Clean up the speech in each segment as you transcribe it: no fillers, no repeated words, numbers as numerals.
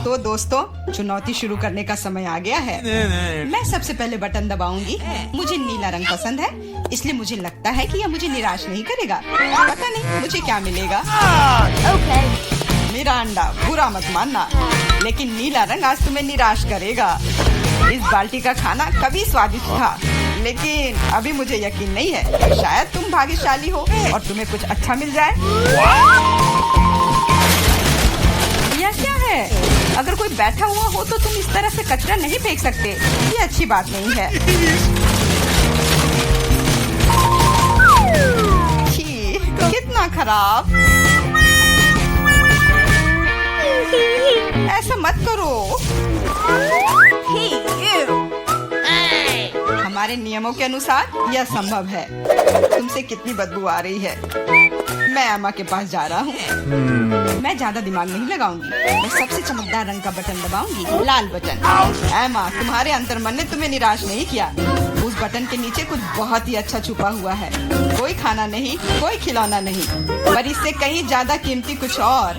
तो दोस्तों, चुनौती शुरू करने का समय आ गया है। मैं सबसे पहले बटन दबाऊंगी। मुझे नीला रंग पसंद है, इसलिए मुझे लगता है कि यह मुझे निराश नहीं करेगा। पता नहीं मुझे क्या मिलेगा। मेरा अंडा, बुरा मत मानना, लेकिन नीला रंग आज तुम्हें निराश करेगा। इस बाल्टी का खाना कभी स्वादिष्ट था, लेकिन अभी मुझे यकीन नहीं है। शायद तुम भाग्यशाली हो और तुम्हें कुछ अच्छा मिल जाए। यह क्या है? अगर कोई बैठा हुआ हो तो तुम इस तरह से कचरा नहीं फेंक सकते। ये अच्छी बात नहीं है। छी, कितना खराब। ऐसा मत करो। हमारे नियमों के अनुसार यह संभव है। तुमसे कितनी बदबू आ रही है। मैं एमा के पास जा रहा हूँ। मैं ज्यादा दिमाग नहीं लगाऊंगी। मैं सबसे चमकदार रंग का बटन दबाऊंगी, लाल बटन। एमा, तुम्हारे अंतर्मन ने तुम्हें निराश नहीं किया। उस बटन के नीचे कुछ बहुत ही अच्छा छुपा हुआ है। कोई खाना नहीं, कोई खिलौना नहीं, पर इससे कहीं ज्यादा कीमती कुछ और।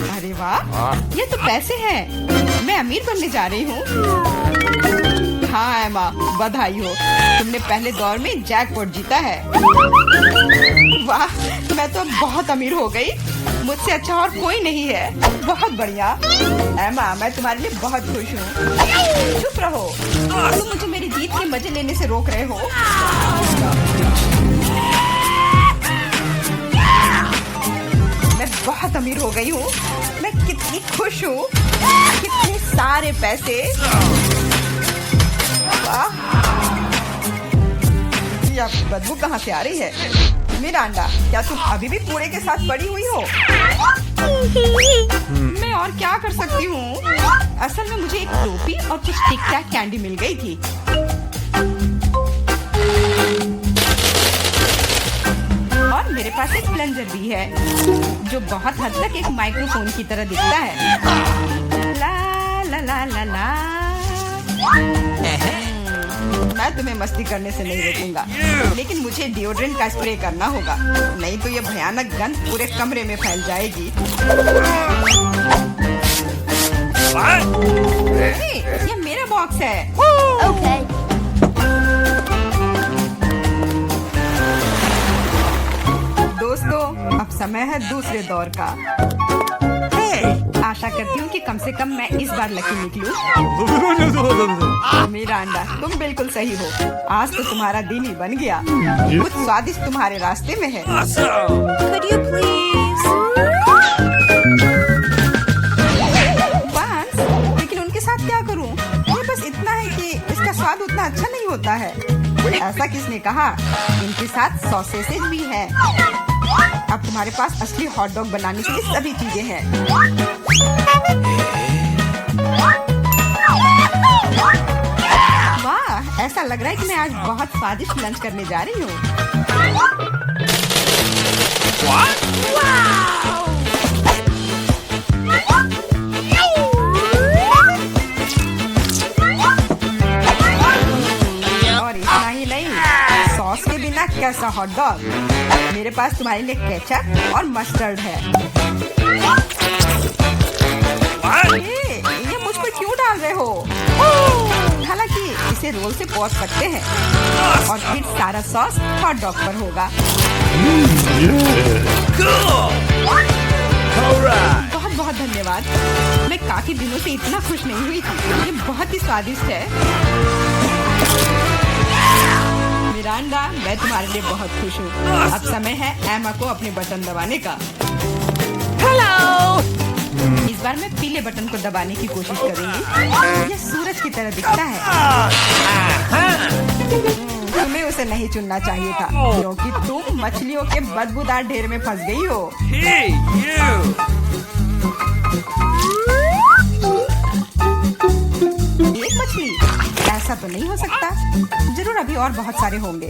अरे वाह, ये तो पैसे हैं। मैं अमीर बनने जा रही हूँ। हाँ एमा, बधाई हो, तुमने पहले दौर में जैकपॉट जीता है। वाह, मैं तो बहुत अमीर हो गई। मुझसे अच्छा और कोई नहीं है। बहुत बढ़िया एमा, मैं तुम्हारे लिए बहुत खुश हूँ। चुप रहो, तुम मुझे मेरी जीत के मजे लेने से रोक रहे हो। मैं बहुत अमीर हो गई हूँ। मैं कितनी खुश हूँ। कितने सारे पैसे। यह बदबू कहाँ से आ रही है? मिरांडा, क्या तुम अभी भी कूड़े के साथ पड़ी हुई हो? मैं और क्या कर सकती हूँ? असल में मुझे एक टोपी और कुछ टिक टैक कैंडी मिल गई थी। और मेरे पास एक प्लंजर भी है, जो बहुत हद तक एक माइक्रोफोन की तरह दिखता है। ला ला ला ला ला। मैं तुम्हें मस्ती करने से नहीं रोकूंगा, लेकिन मुझे डिओड्रेंट का स्प्रे करना होगा, नहीं तो ये भयानक गंध पूरे कमरे में फैल जाएगी। ये मेरा बॉक्स है। दोस्तों, अब समय है दूसरे दौर का। आशा करती हूँ कि कम से कम मैं इस बार लकी निकलूं। मिरांडा, तुम बिल्कुल सही हो। आज तो तुम्हारा दिन ही बन गया। कुछ स्वादिष्ट तुम्हारे रास्ते में है। Could you please? बस, लेकिन उनके साथ क्या करूँ? ये बस इतना है कि इसका स्वाद उतना अच्छा नहीं होता है। ऐसा किसने कहा? इनके साथ सॉसेसेज भी है। अब तुम्हारे पास असली हॉट डॉग बनाने के लिए सभी चीजें हैं। वाह, ऐसा लग रहा है कि मैं आज बहुत स्वादिष्ट लंच करने जा रही हूँ। और इतना ही नहीं, सॉस के बिना कैसा हॉट डॉग? मेरे पास तुम्हारे लिए केचप और मस्टर्ड है। ये मुझ पर क्यों डाल रहे हो? हालांकि इसे रोल से पॉच सकते हैं और फिर सारा सॉस हॉट डॉग पर होगा। बहुत बहुत धन्यवाद। मैं काफी दिनों से इतना खुश नहीं हुई थी। ये बहुत ही स्वादिष्ट है। मिरांडा, मैं तुम्हारे लिए बहुत खुश हूँ। अब समय है एमा को अपने बटन दबाने का। हेलो। इस बार मैं पीले बटन को दबाने की कोशिश करूंगी। यह सूरज की तरह दिखता है। तुम्हें उसे नहीं चुनना चाहिए था, क्योंकि तुम मछलियों के बदबूदार ढेर में फंस गई हो। एक मछली? ऐसा तो नहीं हो सकता। जरूर अभी और बहुत सारे होंगे।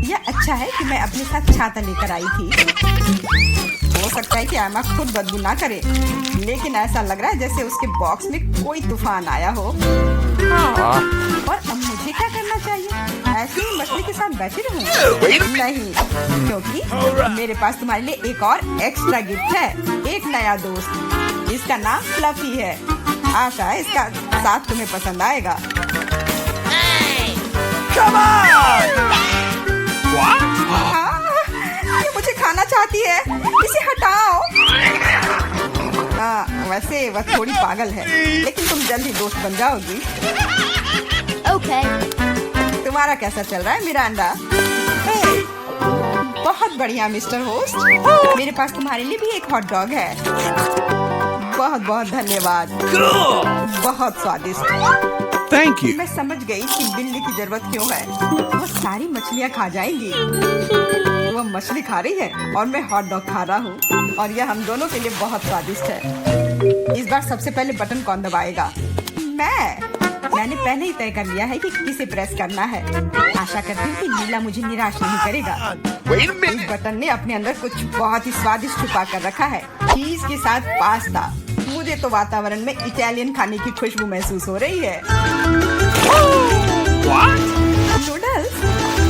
यह अच्छा है कि मैं अपने साथ छाता लेकर आई थी। हो सकता है कि एमा खुद बदबू ना करे, लेकिन ऐसा लग रहा है जैसे उसके बॉक्स में कोई तूफान आया हो। और ऐसे ही मछली के साथ बैठे रहूं? नहीं, क्योंकि मेरे पास तुम्हारे लिए एक और एक्स्ट्रा गिफ्ट है। एक नया दोस्त, इसका नाम फ्लफी है। आशा है इसका साथ तुम्हें पसंद आएगा। ये मुझे खाना चाहती है, इसे हटाओ। वैसे वह थोड़ी पागल है, लेकिन तुम जल्दी दोस्त बन जाओगी। Okay. तुम्हारा कैसा चल रहा है मिरांडा? बहुत बढ़िया मिस्टर होस्ट। मेरे पास तुम्हारे लिए भी एक हॉट डॉग है। बहुत बहुत धन्यवाद। बहुत स्वादिष्ट। Thank you. मैं समझ गई कि बिल्ली की जरूरत क्यों है। वो सारी मछलियाँ खा जाएंगी। वो मछली खा रही है और मैं हॉट डॉग खा रहा हूँ, और यह हम दोनों के लिए बहुत स्वादिष्ट है। इस बार सबसे पहले बटन कौन दबाएगा? मैंने पहले ही तय कर लिया है कि किसे प्रेस करना है। आशा करती हूँ कि नीला मुझे निराश नहीं करेगा। इस बटन ने अपने अंदर कुछ बहुत ही स्वादिष्ट छुपा कर रखा है। चीज के साथ पास्ता। मुझे तो वातावरण में इटालियन खाने की खुशबू महसूस हो रही है। नूडल्स?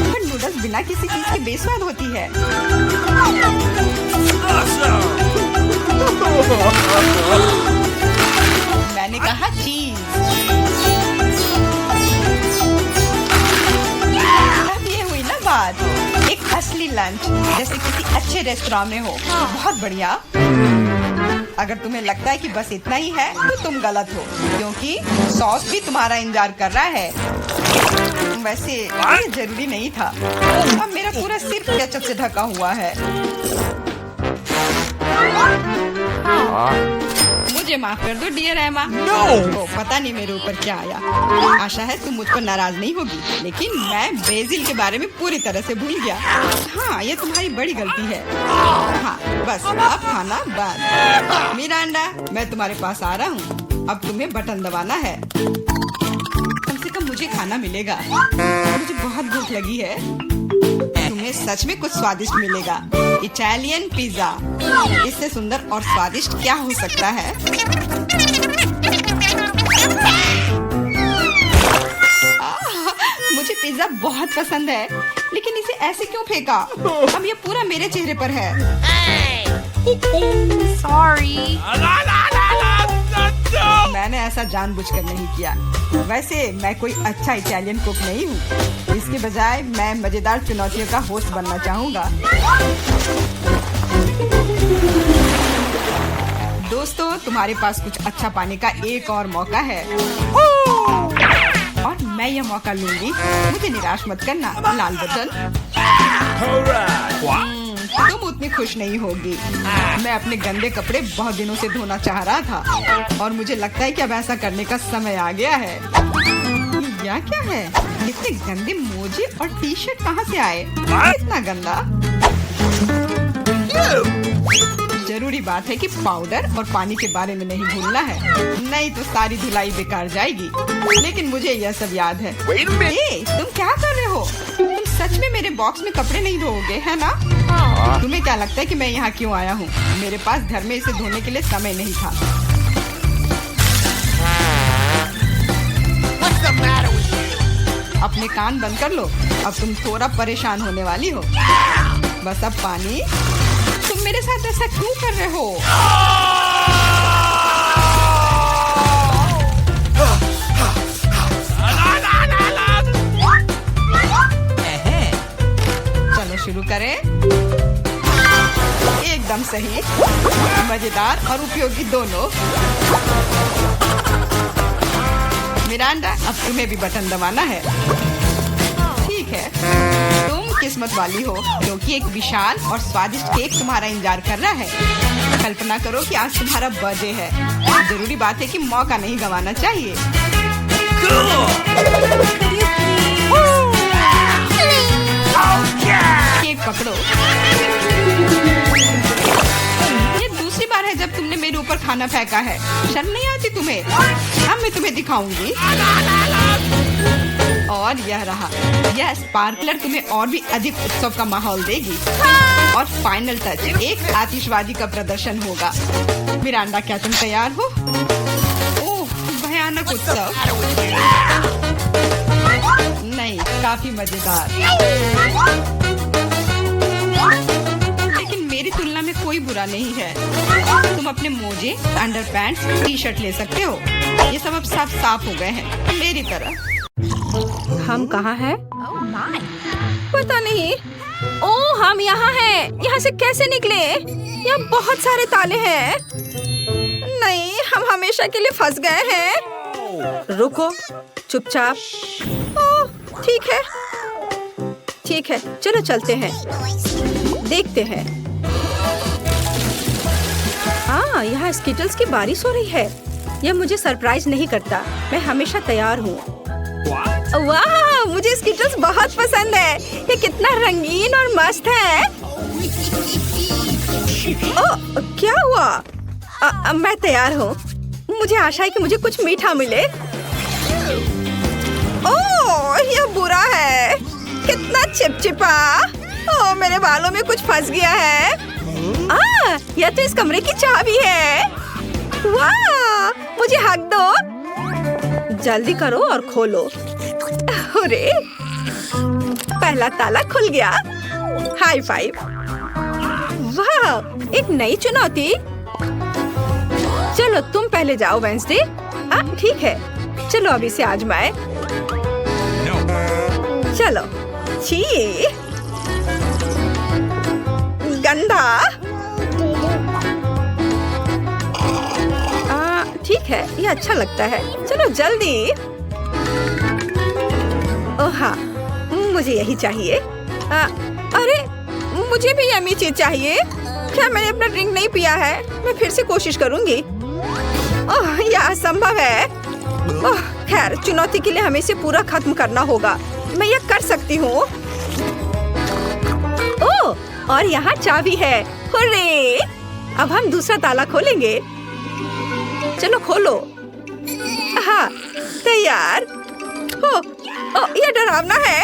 पर नूडल्स बिना किसी चीज के बेस्वाद होती है। मैंने कहा चीज। अब ये हुई ना बात, एक असली लंच जैसे किसी अच्छे रेस्टोरेंट में हो। बहुत बढ़िया। अगर तुम्हें लगता है कि बस इतना ही है तो तुम गलत हो, क्योंकि सॉस भी तुम्हारा इंतजार कर रहा है। वैसे ये जरूरी नहीं था। अब मेरा पूरा सिर केचप से ढका हुआ है। मुझे माफ कर दो डियर एमा। तो पता नहीं मेरे ऊपर क्या आया। आशा है तुम मुझ पर नाराज नहीं होगी, लेकिन मैं बेसिल के बारे में पूरी तरह से भूल गया। हाँ, ये तुम्हारी बड़ी गलती है। हाँ, बस अब खाना बंद। मिरांडा, मैं तुम्हारे पास आ रहा हूँ। अब तुम्हें बटन दबाना है। कम से कम मुझे खाना मिलेगा। मुझे बहुत भूख लगी है। तुम्हें सच में कुछ स्वादिष्ट मिलेगा। Italian pizza. इससे सुंदर और स्वादिष्ट क्या हो सकता है? मुझे पिज्जा बहुत पसंद है, लेकिन इसे ऐसे क्यों फेंका? अब ये पूरा मेरे चेहरे पर है। Sorry. मैंने ऐसा जानबूझकर नहीं किया। वैसे मैं कोई अच्छा इटालियन कुक नहीं हूँ। इसके बजाय मैं मजेदार चुनौतियों का होस्ट बनना चाहूँगा। दोस्तों, तुम्हारे पास कुछ अच्छा पाने का एक और मौका है, और मैं यह मौका लूंगी। मुझे निराश मत करना। लाल बटन। तुम उतनी खुश नहीं होगी। मैं अपने गंदे कपड़े बहुत दिनों से धोना चाह रहा था, और मुझे लगता है कि अब ऐसा करने का समय आ गया है। यह क्या है? इतने गंदे मोजे और टी शर्ट कहाँ से आए? इतना गंदा। जरूरी बात है कि पाउडर और पानी के बारे में नहीं भूलना है, नहीं तो सारी धुलाई बेकार जाएगी। लेकिन मुझे यह सब याद है। तुम क्या कर रहे हो? तुम सच में मेरे बॉक्स में कपड़े नहीं धोओगे, है ना? तुम्हें क्या लगता है कि मैं यहाँ क्यों आया हूँ? मेरे पास घर में इसे धोने के लिए समय नहीं था। अपने कान बंद कर लो। अब तुम थोड़ा परेशान होने वाली हो। बस अब पानी। तुम मेरे साथ ऐसा क्यों कर रहे हो? चलो शुरू करें। एकदम सही, मजेदार और उपयोगी दोनों। मिरांडा, अब तुम्हें भी बटन दबाना है। ठीक है, तुम किस्मत वाली हो, क्योंकि एक विशाल और स्वादिष्ट केक तुम्हारा इंतजार कर रहा है। कल्पना करो कि आज तुम्हारा बर्थडे है। जरूरी बात है कि मौका नहीं गंवाना चाहिए। केक पकड़ो। ये दूसरी बार है जब तुमने मेरे ऊपर खाना फेंका है। शर्म नहीं आती तुम्हें? अब मैं तुम्हें दिखाऊंगी। और यह रहा। यह स्पार्कलर तुम्हें और भी अधिक उत्सव का माहौल देगी। और फाइनल टच, एक आतिशबाजी का प्रदर्शन होगा। मिरांडा, क्या तुम तैयार हो? ओह, भयानक उत्सव। नहीं, काफी काफी मजेदार। लेकिन मेरी तुलना में कोई बुरा नहीं है। तुम अपने मोजे, अंडरपैंट्स, टी शर्ट ले सकते हो। ये सब अब सब साफ हो गए हैं मेरी तरह। हम कहाँ हैं? Oh my. पता नहीं। ओह, हम यहाँ हैं। यहाँ से कैसे निकले? यहाँ बहुत सारे ताले हैं। नहीं, हम हमेशा के लिए फंस गए हैं। रुको, चुपचाप। ओह, ठीक है। ठीक है, चलो चलते हैं। देखते हैं। हाँ, यहाँ स्किटल्स की बारिश हो रही है। यह मुझे सरप्राइज नहीं करता। मैं हमेशा तैयार हूँ। वाह, मुझे स्किटल्स बहुत पसंद है। ये कितना रंगीन और मस्त है। ओह, क्या हुआ? मैं तैयार हूँ। मुझे आशा है कि मुझे कुछ मीठा मिले। ओह, यह बुरा है। कितना चिपचिपा। ओह, मेरे बालों में कुछ फंस गया है। यह तो इस कमरे की चाबी है। वाह, मुझे हक दो। जल्दी करो और खोलो। अरे, पहला ताला खुल गया। High five. वाह, एक नई चुनौती। चलो तुम पहले जाओ वेंसडे। ठीक है, चलो अभी से आजमाए। चलो। छी, गंदा। ठीक है, ये अच्छा लगता है। चलो जल्दी। ओह हाँ, मुझे यही चाहिए। अरे, मुझे भी यम्मी चीज चाहिए। क्या मैंने अपना ड्रिंक नहीं पिया है? मैं फिर से कोशिश करूंगी। ओह, यह असंभव है। ओह, खैर, चुनौती के लिए हमें इसे पूरा खत्म करना होगा। मैं यह कर सकती हूँ। ओह, और यहाँ चाबी है। हुर्रे! अब हम दूसरा ताला खोलेंगे। चलो खोलो। हाँ, तैयार। यह डरावना है।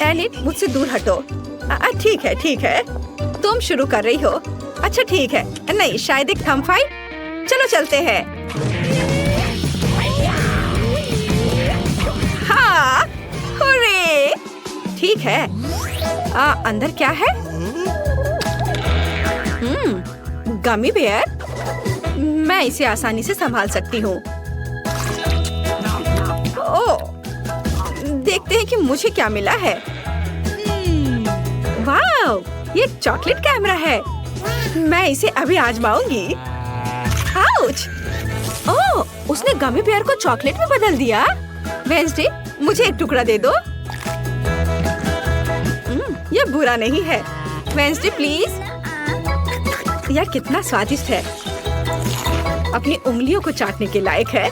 एनिट, मुझसे दूर हटो। ठीक है, ठीक है। तुम शुरू कर रही हो। अच्छा ठीक है। नहीं, शायद एक थंब फाइट। चलो चलते हैं। हाँ, हुर्रे! ठीक है। अंदर क्या है? Gummy bear. मैं इसे आसानी से संभाल सकती हूँ। ओह, देखते हैं कि मुझे क्या मिला है। वाह, ये एक चॉकलेट कैमरा है। मैं इसे अभी आजमाऊंगी। आउच! ओह, उसने गमी बेयर को चॉकलेट में बदल दिया। वेंसडे, मुझे एक टुकड़ा दे दो। यह बुरा नहीं है। Wednesday please. यह कितना स्वादिष्ट है। अपनी उंगलियों को चाटने के लायक है।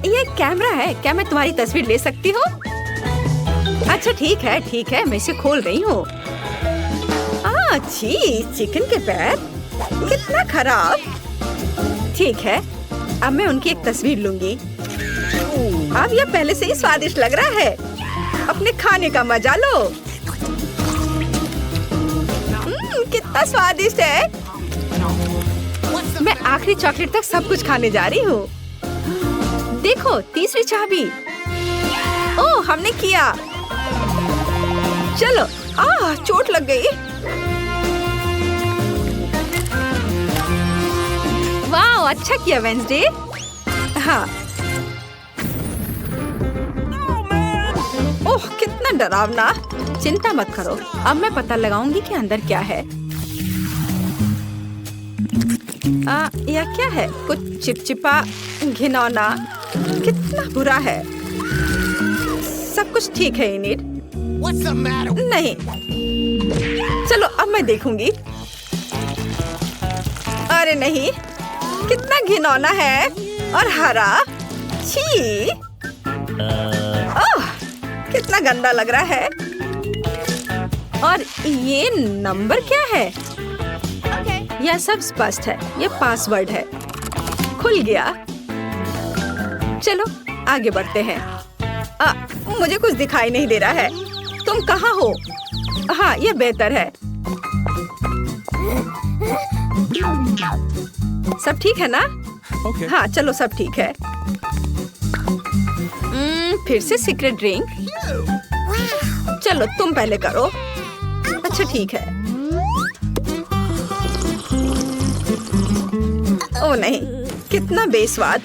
ये कैमरा है। क्या मैं तुम्हारी तस्वीर ले सकती हूँ? अच्छा ठीक है, ठीक है, मैं इसे खोल रही हूँ। छी, चिकन के पैर, कितना खराब। ठीक है, अब मैं उनकी एक तस्वीर लूंगी। अब यह पहले से ही स्वादिष्ट लग रहा है। अपने खाने का मजा लो। कितना स्वादिष्ट है। मैं आखिरी चॉकलेट तक सब कुछ खाने जा रही हूँ। देखो, तीसरी चाबी। ओह, हमने किया। चलो। चोट लग गई। वाह, अच्छा किया वेंसडे। हाँ। ओह, कितना डरावना। चिंता मत करो, अब मैं पता लगाऊंगी कि अंदर क्या है। यह क्या है? कुछ चिपचिपा, घिनौना। कितना बुरा है। सब कुछ ठीक है इनिट। नहीं, चलो अब मैं देखूंगी। अरे नहीं, कितना घिनौना है और हरा। छी! ओह, कितना गंदा लग रहा है। और ये नंबर क्या है? यह सब स्पष्ट है। यह पासवर्ड है। खुल गया। चलो आगे बढ़ते हैं। मुझे कुछ दिखाई नहीं दे रहा है। तुम कहाँ हो? हाँ, यह बेहतर है। सब ठीक है ना? हाँ, चलो सब ठीक है। फिर से सीक्रेट ड्रिंक। चलो तुम पहले करो। अच्छा ठीक है। ओ नहीं, कितना बेस्वाद।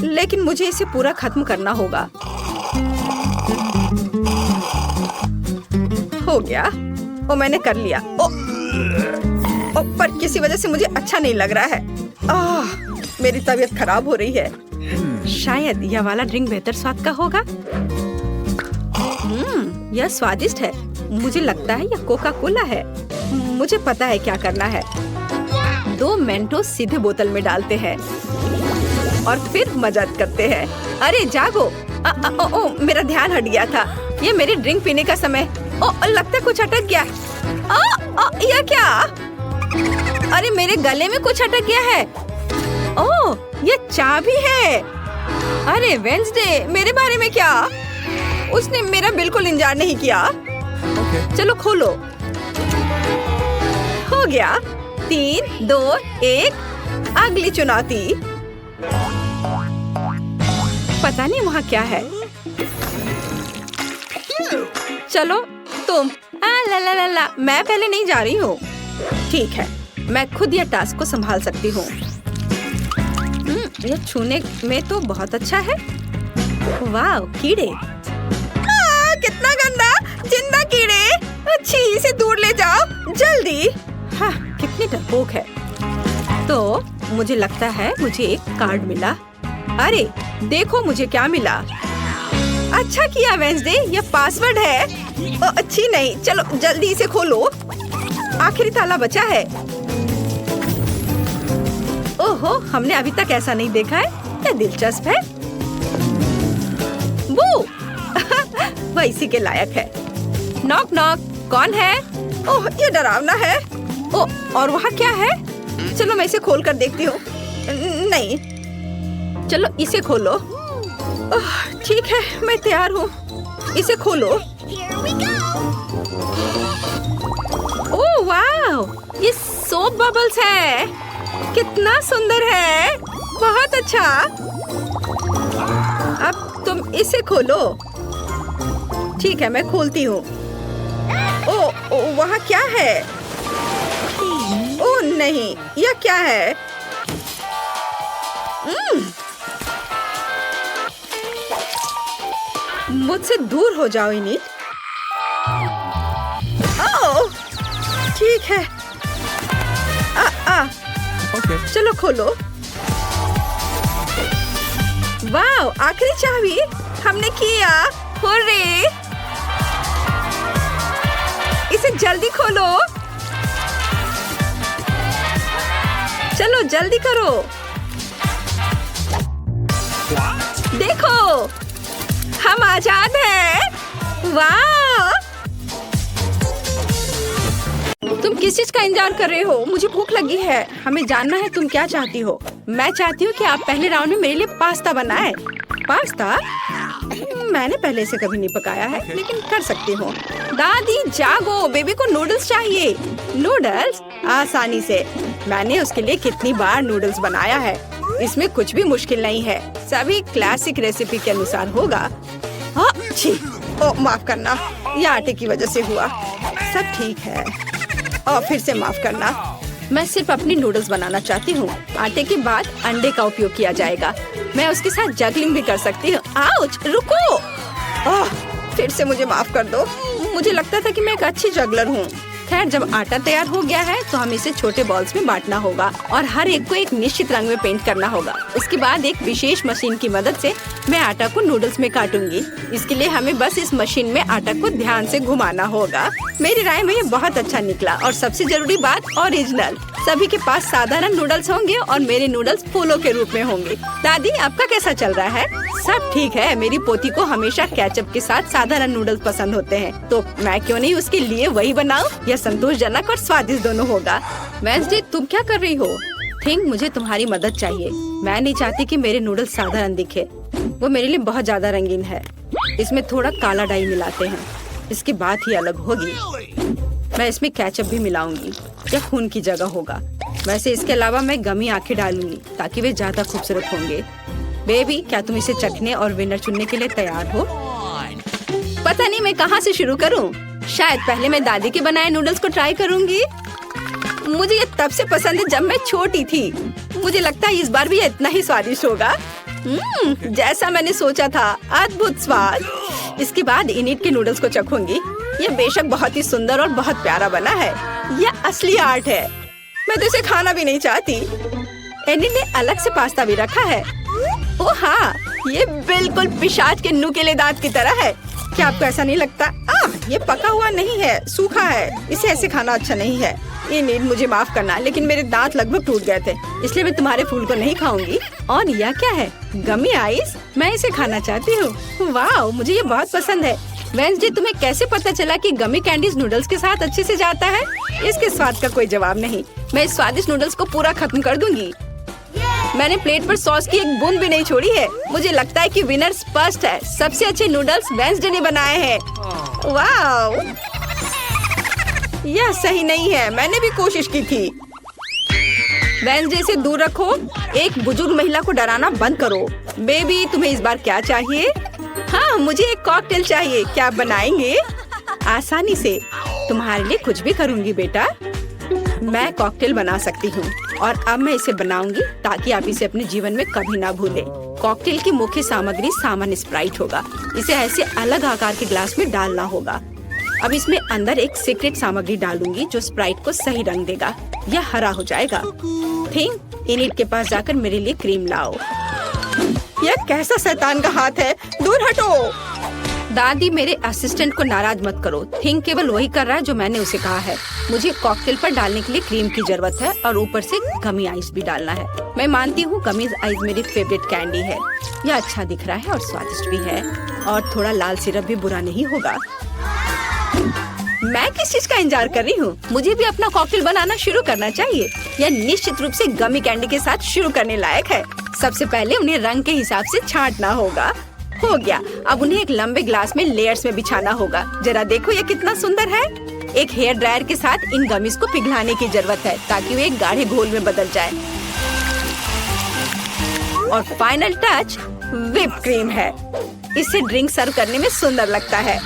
लेकिन मुझे इसे पूरा खत्म करना होगा। हो गया। ओ मैंने कर लिया। ओ पर किसी वजह से मुझे अच्छा नहीं लग रहा है। मेरी तबीयत खराब हो रही है। शायद यह वाला ड्रिंक बेहतर स्वाद का होगा। यह स्वादिष्ट है। मुझे लगता है यह कोका कोला है। मुझे पता है क्या करना है। 2 मेंटोस सीधे बोतल में डालते हैं और फिर मजाक करते हैं। अरे जागो। मेरा ध्यान हट गया था। ये मेरी ड्रिंक पीने का समय। लगता है कुछ अटक गया। यह क्या? अरे मेरे गले में कुछ अटक गया है। ये चाबी है। अरे वेंसडे, मेरे बारे में क्या? उसने मेरा बिल्कुल इंतजार नहीं किया। चलो खोलो। हो गया। 3, 2, 1। अगली चुनौती। पता नहीं वहाँ क्या है। चलो तुम। ला ला ला ला, मैं पहले नहीं जा रही हूँ। ठीक है, मैं खुद यह टास्क को संभाल सकती हूँ। यह छूने में तो बहुत अच्छा है। वाह, कीड़े। कितना गंदा, जिंदा कीड़े। अच्छी, इसे दूर ले जाओ जल्दी। हाँ, कितनी डरपोक है। तो मुझे लगता है मुझे एक कार्ड मिला। अरे देखो मुझे क्या मिला। अच्छा किया वेंसडे, यह पासवर्ड है। अच्छी नहीं, चलो जल्दी इसे खोलो। आखिरी ताला बचा है। ओहो, हमने अभी तक ऐसा नहीं देखा है। यह दिलचस्प है। वो वह इसी के लायक है। नॉक नॉक, कौन है? ओह, ये डरावना है। ओह, और वहाँ क्या है? चलो मैं इसे खोल कर देखती हूँ। नहीं, चलो इसे खोलो। ठीक है, मैं तैयार हूँ। इसे खोलो। ओह वाह, ये सोप बबल्स है। कितना सुंदर है। बहुत अच्छा। अब तुम इसे खोलो। ठीक है, मैं खोलती हूँ। ओह, वहाँ क्या है? ओह नहीं, यह क्या है? मुझसे दूर हो जाओ इनिट। ओह, ठीक है। Okay. चलो खोलो। वाह, आखिरी चाबी हमने किया। हुर्रे! इसे जल्दी खोलो। चलो जल्दी करो। देखो, हम आजाद हैं। वाह! तुम किस चीज का इंतजार कर रहे हो? मुझे भूख लगी है। हमें जानना है तुम क्या चाहती हो। मैं चाहती हूँ कि आप पहले राउंड में मेरे लिए पास्ता बनाएं। पास्ता? मैंने पहले से कभी नहीं पकाया है, लेकिन कर सकती हूँ। दादी जागो, बेबी को नूडल्स चाहिए। नूडल्स? आसानी से। मैंने उसके लिए कितनी बार नूडल्स बनाया है। इसमें कुछ भी मुश्किल नहीं है। सभी क्लासिक रेसिपी के अनुसार होगा। माफ करना, यह आटे की वजह से हुआ। सब ठीक है। और फिर से माफ करना। मैं सिर्फ अपनी नूडल्स बनाना चाहती हूँ। आटे के बाद अंडे का उपयोग किया जाएगा। मैं उसके साथ जगलिंग भी कर सकती हूँ। आउच, रुको। फिर से मुझे माफ कर दो। मुझे लगता था कि मैं एक अच्छी जगलर हूँ। खैर, जब आटा तैयार हो गया है तो हमें इसे छोटे बॉल्स में बांटना होगा और हर एक को एक निश्चित रंग में पेंट करना होगा। उसके बाद एक विशेष मशीन की मदद से मैं आटा को नूडल्स में काटूंगी। इसके लिए हमें बस इस मशीन में आटा को ध्यान से घुमाना होगा। मेरी राय में ये बहुत अच्छा निकला। और सबसे जरूरी बात, ओरिजिनल। सभी के पास साधारण नूडल्स होंगे और मेरे नूडल्स फूलों के रूप में होंगे। दादी, आपका कैसा चल रहा है? सब ठीक है। मेरी पोती को हमेशा केचप के साथ साधारण नूडल्स पसंद होते हैं, तो मैं क्यों नहीं उसके लिए वही बनाऊं? यह संतोषजनक और स्वादिष्ट दोनों होगा। वेंसडे, तुम क्या कर रही हो? थिंक, मुझे तुम्हारी मदद चाहिए। मैं नहीं चाहती कि मेरे नूडल्स साधारण दिखे। वो मेरे लिए बहुत ज्यादा रंगीन है। इसमें थोड़ा काला डाई मिलाते हैं। इसकी बात ही अलग होगी। मैं इसमें केचप भी मिलाऊंगी। यह खून की जगह होगा। वैसे इसके अलावा मैं गमी आंखें डालूंगी ताकि वे ज्यादा खूबसूरत होंगे। बेबी, क्या तुम इसे चखने और विनर चुनने के लिए तैयार हो? पता नहीं मैं कहाँ से शुरू करूँ। शायद पहले मैं दादी के बनाए नूडल्स को ट्राई करूँगी। मुझे ये तब से पसंद है जब मैं छोटी थी। मुझे लगता है इस बार भी ये इतना ही स्वादिष्ट होगा। जैसा मैंने सोचा था, अद्भुत स्वाद। इसके बाद इनिट के नूडल्स को चखूंगी। ये बेशक बहुत ही सुंदर और बहुत प्यारा बना है। यह असली आर्ट है। मैं तो इसे खाना भी नहीं चाहती। एनिट ने अलग से पास्ता भी रखा है। ओह हाँ, ये बिल्कुल पिशाच के नुकीले दांत की तरह है। क्या आपको ऐसा नहीं लगता? ये पका हुआ नहीं है, सूखा है। इसे ऐसे खाना अच्छा नहीं है। एनिट, मुझे माफ करना, लेकिन मेरे दांत लगभग टूट गए थे, इसलिए मैं तुम्हारे फूल को नहीं खाऊंगी। और यह क्या है? गमी आइस? मैं इसे खाना चाहती हूँ। वाह, मुझे ये बहुत पसंद है। वेंसडे, तुम्हें कैसे पता चला कि गमी कैंडीज नूडल्स के साथ अच्छे से जाता है? इसके स्वाद का कोई जवाब नहीं। मैं इस स्वादिष्ट नूडल्स को पूरा खत्म कर दूंगी। मैंने प्लेट पर सॉस की एक बूंद भी नहीं छोड़ी है। मुझे लगता है कि विनर स्पष्ट है। सबसे अच्छे नूडल्स वेंसडे ने बनाए हैं। वाह, यह सही नहीं है। मैंने भी कोशिश की थी। वेंसडे से दूर रखो। एक बुजुर्ग महिला को डराना बंद करो। बेबी, तुम्हें इस बार क्या चाहिए? हाँ, मुझे एक कॉकटेल चाहिए। क्या आप बनाएंगे? आसानी से। तुम्हारे लिए कुछ भी करूँगी बेटा। मैं कॉकटेल बना सकती हूँ और अब मैं इसे बनाऊंगी ताकि आप इसे अपने जीवन में कभी ना भूलें। कॉकटेल की मुख्य सामग्री सामान्य स्प्राइट होगा। इसे ऐसे अलग आकार के ग्लास में डालना होगा। अब इसमें अंदर एक सीक्रेट सामग्री डालूंगी जो स्प्राइट को सही रंग देगा। यह हरा हो जाएगा। थिंक, इनिट के पास जाकर मेरे लिए क्रीम लाओ। यह कैसा शैतान का हाथ है? दूर हटो। दादी, मेरे असिस्टेंट को नाराज मत करो। थिंक केवल वही कर रहा है जो मैंने उसे कहा है। मुझे कॉकटेल पर डालने के लिए क्रीम की जरूरत है और ऊपर से गमी आइस भी डालना है। मैं मानती हूँ गमी आइस मेरी फेवरेट कैंडी है। यह अच्छा दिख रहा है और स्वादिष्ट भी है। और थोड़ा लाल सिरप भी बुरा नहीं होगा। मैं किस चीज का इंतजार कर रही हूँ? मुझे भी अपना कॉकटेल बनाना शुरू करना चाहिए। यह निश्चित रूप से गमी कैंडी के साथ शुरू करने लायक है। सबसे पहले उन्हें रंग के हिसाब से छांटना होगा। हो गया। अब उन्हें एक लंबे ग्लास में लेयर्स में बिछाना होगा। जरा देखो ये कितना सुंदर है। एक हेयर ड्रायर के साथ इन गमीज को पिघलाने की जरूरत है ताकि वे एक गाढ़े घोल में बदल जाए। और फाइनल टच व्हिप क्रीम है। इससे ड्रिंक सर्व करने में सुंदर लगता है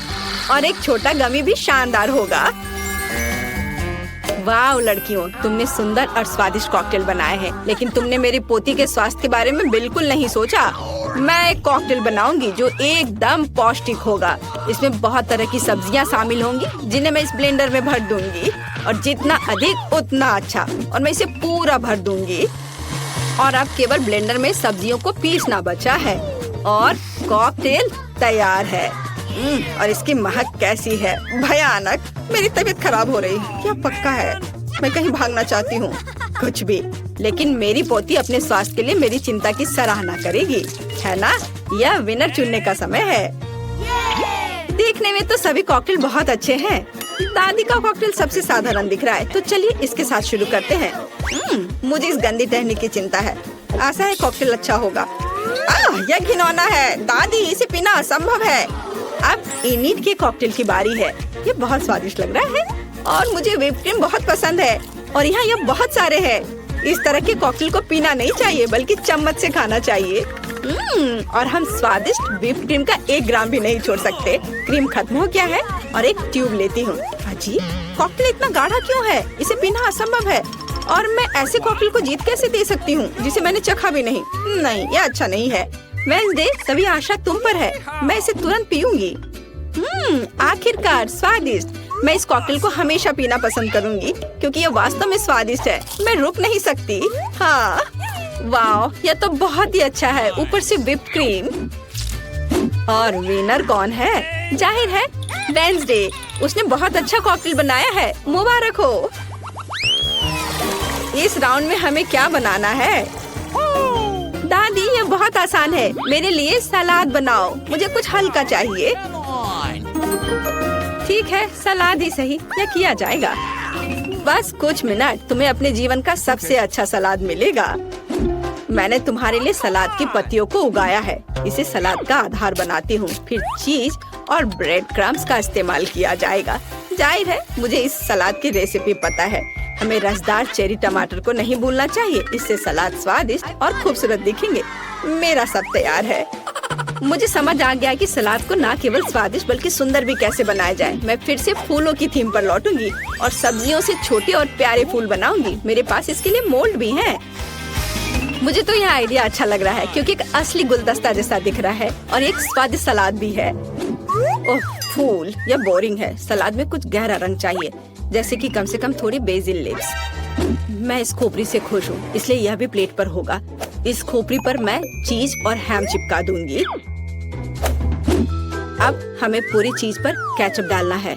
और एक छोटा गमी भी शानदार होगा। वाह लड़कियों, तुमने सुंदर और स्वादिष्ट कॉकटेल बनाए हैं, लेकिन तुमने मेरी पोती के स्वास्थ्य के बारे में बिल्कुल नहीं सोचा। मैं एक कॉकटेल बनाऊंगी जो एकदम पौष्टिक होगा। इसमें बहुत तरह की सब्जियां शामिल होंगी जिन्हें मैं इस ब्लेंडर में भर दूंगी। और जितना अधिक उतना अच्छा। और मैं इसे पूरा भर दूंगी। और अब केवल ब्लेंडर में सब्जियों को पीसना बचा है और कॉकटेल तैयार है। और इसकी महक कैसी है? भयानक। मेरी तबीयत खराब हो रही है। क्या पक्का है? मैं कहीं भागना चाहती हूँ। कुछ भी, लेकिन मेरी पोती अपने स्वास्थ्य के लिए मेरी चिंता की सराहना करेगी, है ना? यह विनर चुनने का समय है। देखने में तो सभी कॉकटेल बहुत अच्छे हैं। दादी का कॉकटेल सबसे साधारण दिख रहा है, तो चलिए इसके साथ शुरू करते हैं। मुझे इस गंदी टहनी की चिंता है। आशा है कॉकटेल अच्छा होगा। यह घिनौना है। दादी, इसे पीना असंभव है। अब इनिट के कॉकटेल की बारी है। ये बहुत स्वादिष्ट लग रहा है और मुझे व्हिप क्रीम बहुत पसंद है। और यहाँ ये बहुत सारे हैं। इस तरह के कॉकटेल को पीना नहीं चाहिए बल्कि चम्मच से खाना चाहिए। और हम स्वादिष्ट व्हिप क्रीम का 1 ग्राम भी नहीं छोड़ सकते। क्रीम खत्म हो गया है और एक ट्यूब लेती हूँ। अजी, कॉकटेल इतना गाढ़ा क्यों है? इसे पीना असंभव है। और मैं ऐसे कॉकटेल को जीत कैसे दे सकती हूँ जिसे मैंने चखा भी नहीं? नहीं, ये अच्छा नहीं है। वेंसडे, सभी आशा तुम पर है। मैं इसे तुरंत पीऊंगी। आखिरकार स्वादिष्ट। मैं इस कॉकटेल को हमेशा पीना पसंद करूंगी क्योंकि ये वास्तव में स्वादिष्ट है। मैं रुक नहीं सकती। हाँ, वाह, यह तो बहुत ही अच्छा है। ऊपर से व्हिप क्रीम। और विनर कौन है? जाहिर है वेंसडे। उसने बहुत अच्छा कॉकटेल बनाया है। मुबारक हो। इस राउंड में हमें क्या बनाना है? दादी, ये बहुत आसान है। मेरे लिए सलाद बनाओ। मुझे कुछ हल्का चाहिए। ठीक है, सलाद ही सही। यह किया जाएगा। बस कुछ मिनट, तुम्हें अपने जीवन का सबसे अच्छा सलाद मिलेगा। मैंने तुम्हारे लिए सलाद की पत्तियों को उगाया है। इसे सलाद का आधार बनाती हूँ। फिर चीज और ब्रेड क्रम्स का इस्तेमाल किया जाएगा। जाहिर है मुझे इस सलाद की रेसिपी पता है। हमें रसदार चेरी टमाटर को नहीं भूलना चाहिए। इससे सलाद स्वादिष्ट और खूबसूरत दिखेंगे। मेरा सब तैयार है। मुझे समझ आ गया कि सलाद को न केवल स्वादिष्ट बल्कि सुंदर भी कैसे बनाया जाए। मैं फिर से फूलों की थीम पर लौटूंगी और सब्जियों से छोटे और प्यारे फूल बनाऊंगी। मेरे पास इसके लिए मोल्ड भी हैं। मुझे तो यह आइडिया अच्छा लग रहा है क्योंकि एक असली गुलदस्ता जैसा दिख रहा है और एक स्वादिष्ट सलाद भी है। ओह, फूल यह बोरिंग है। सलाद में कुछ गहरा रंग चाहिए, जैसे कि कम से कम थोड़ी बेसिल लीव्स। मैं इस खोपड़ी से खुश हूँ, इसलिए यह भी प्लेट पर होगा। इस खोपड़ी पर मैं चीज और हैम चिपका दूंगी। अब हमें पूरी चीज पर केचप डालना है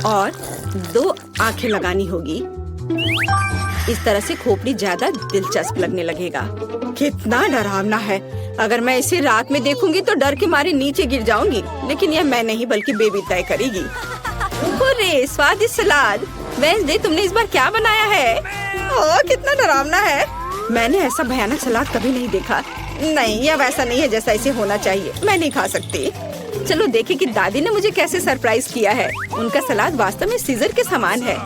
और 2 आंखें लगानी होगी। इस तरह से खोपड़ी ज्यादा दिलचस्प लगने लगेगा। कितना डरावना है। अगर मैं इसे रात में देखूंगी तो डर के मारे नीचे गिर जाऊंगी। लेकिन यह मैं नहीं बल्कि बेबी तय करेगी। अरे स्वादिष्ट सलाद। वेंसडे, तुमने इस बार क्या बनाया है? ओह, कितना डरावना है। मैंने ऐसा भयानक सलाद कभी नहीं देखा। नहीं, यह वैसा नहीं है जैसा इसे होना चाहिए। मैं नहीं खा सकती। चलो देखें कि दादी ने मुझे कैसे सरप्राइज किया है। उनका सलाद वास्तव में सीजर के समान है।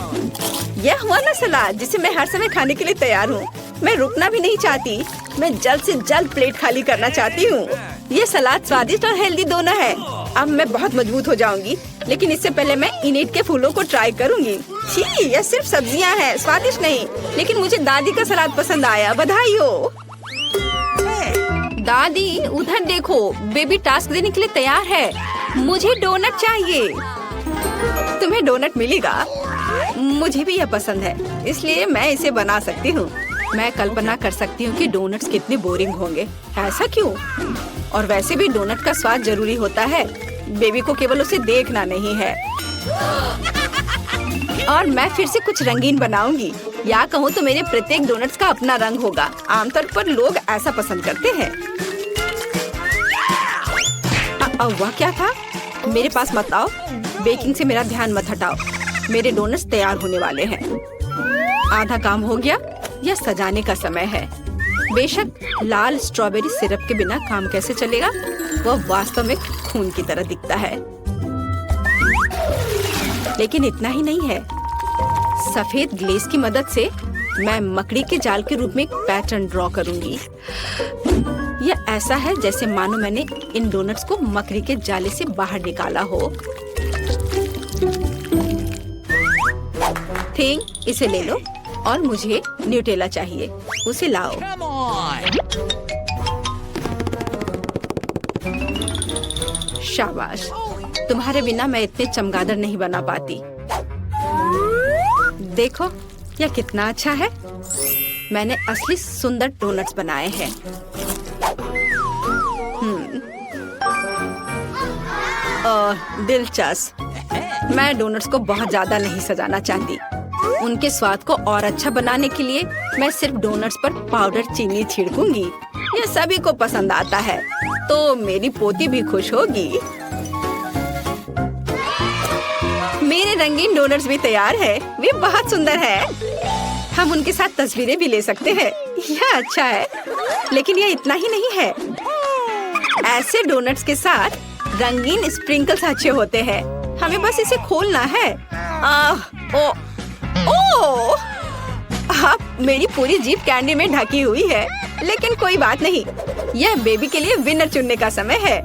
यह हुआ ना सलाद जिसे मैं हर समय खाने के लिए तैयार हूँ। मैं रुकना भी नहीं चाहती। मैं जल्द से जल्द प्लेट खाली करना चाहती हूँ। ये सलाद स्वादिष्ट और हेल्दी दोनों है। अब मैं बहुत मजबूत हो जाऊंगी, लेकिन इससे पहले मैं इनिट के फूलों को ट्राई करूंगी। छी, यह सिर्फ सब्जियां हैं, स्वादिष्ट नहीं। लेकिन मुझे दादी का सलाद पसंद आया। बधाई हो दादी। उधर देखो, बेबी टास्क देने के लिए तैयार है। मुझे डोनट चाहिए। तुम्हें डोनट मिलेगा। मुझे भी यह पसंद है, इसलिए मैं इसे बना सकती हूँ। मैं कल्पना कर सकती हूँ कि डोनट्स कितने बोरिंग होंगे। ऐसा क्यों? और वैसे भी डोनट का स्वाद जरूरी होता है। बेबी को केवल उसे देखना नहीं है। और मैं फिर से कुछ रंगीन बनाऊंगी। या कहूँ तो मेरे प्रत्येक डोनट्स का अपना रंग होगा। आमतौर पर लोग ऐसा पसंद करते हैं। वह क्या था? मेरे पास मत आओ। बेकिंग से मेरा ध्यान मत हटाओ। मेरे डोनट्स तैयार होने वाले हैं। आधा काम हो गया। यह सजाने का समय है। बेशक लाल स्ट्रॉबेरी सिरप के बिना काम कैसे चलेगा? वह वास्तव में खून की तरह दिखता है। लेकिन इतना ही नहीं है। सफेद ग्लेज की मदद से मैं मकड़ी के जाल के रूप में एक पैटर्न ड्रॉ करूंगी। यह ऐसा है जैसे मानो मैंने इन डोनट्स को मकड़ी के जाले से बाहर निकाला हो। थिंग, इसे ले लो। और मुझे न्यूटेला चाहिए। उसे लाओ। शाबाश। तुम्हारे बिना मैं इतने चमगादड़ नहीं बना पाती। देखो, यह कितना अच्छा है। मैंने असली सुंदर डोनट्स बनाए हैं। दिलचस्प। मैं डोनट्स को बहुत ज्यादा नहीं सजाना चाहती। उनके स्वाद को और अच्छा बनाने के लिए मैं सिर्फ डोनट्स पर पाउडर चीनी छिड़कूंगी। यह सभी को पसंद आता है, तो मेरी पोती भी खुश होगी। मेरे रंगीन डोनट्स भी तैयार है। वे बहुत सुंदर है। हम उनके साथ तस्वीरें भी ले सकते हैं। यह अच्छा है। लेकिन यह इतना ही नहीं है। ऐसे डोनट्स के साथ रंगीन स्प्रिंकल्स अच्छे होते हैं। हमें बस इसे खोलना है। ओह! अब मेरी पूरी जीभ कैंडी में ढकी हुई है। लेकिन कोई बात नहीं। यह बेबी के लिए विनर चुनने का समय है।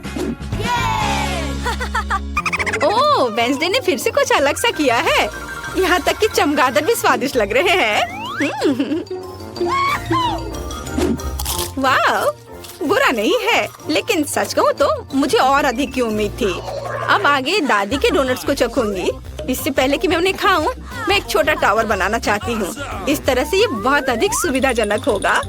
ओह, वेंसडे ने फिर से कुछ अलग सा किया है। यहाँ तक कि चमगादड़ भी स्वादिष्ट लग रहे हैं। वाह, बुरा नहीं है। लेकिन सच कहूँ तो मुझे और अधिक की उम्मीद थी। अब आगे दादी के डोनट्स को चखूंगी। इससे पहले कि मैं उन्हें खाऊं, मैं एक छोटा टावर बनाना चाहती हूँ। इस तरह से ये बहुत अधिक सुविधाजनक होगा।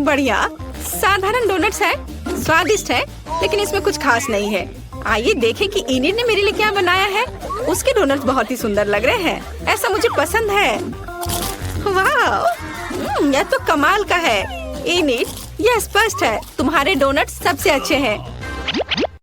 बढ़िया। साधारण डोनट्स है, स्वादिष्ट है, लेकिन इसमें कुछ खास नहीं है। आइए देखें कि इनिट ने मेरे लिए क्या बनाया है। उसके डोनट्स बहुत ही सुंदर लग रहे हैं। ऐसा मुझे पसंद है। वाह, यह तो कमाल का है। इनिट, यह स्पष्ट है तुम्हारे डोनट्स सबसे अच्छे हैं।